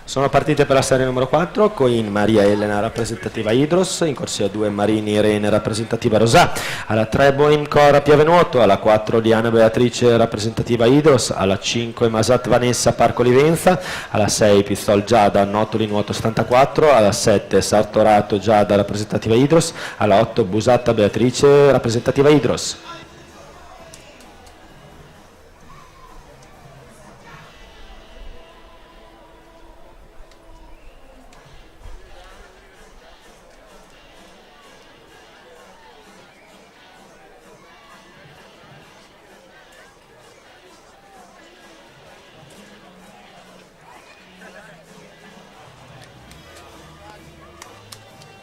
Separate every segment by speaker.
Speaker 1: Sono partite per la serie numero 4 con Maria Elena rappresentativa Idros, in corsia 2 Marini Irene rappresentativa Rosà, alla 3 Boim Cora Piavenuoto, alla 4 Diana Beatrice rappresentativa Idros, alla 5 Masat Vanessa Parco Livenza, alla 6 Pistol Giada Notoli Nuoto 74, alla 7 Sartorato Giada rappresentativa Idros, alla 8 Busatta Beatrice rappresentativa Idros.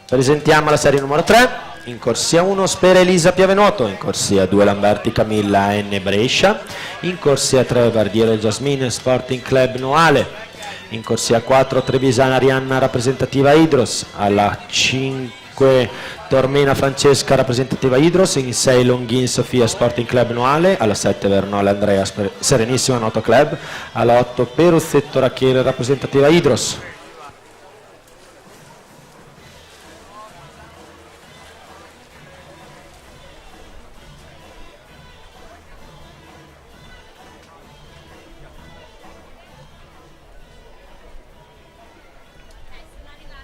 Speaker 1: Presentiamo la serie numero 3, in corsia 1 Spera Elisa Piavenuoto, in corsia 2 Lamberti Camilla N Brescia, in corsia 3 Vardiere Jasmine Sporting Club Noale, in corsia 4 Trevisana Arianna rappresentativa Idros, alla 5 Tormena Francesca rappresentativa Idros, in 6 Longhin Sofia Sporting Club Noale, alla 7 Vernole Andrea Serenissima Noto Club, alla 8 Peruzzetto Racchiere rappresentativa Idros.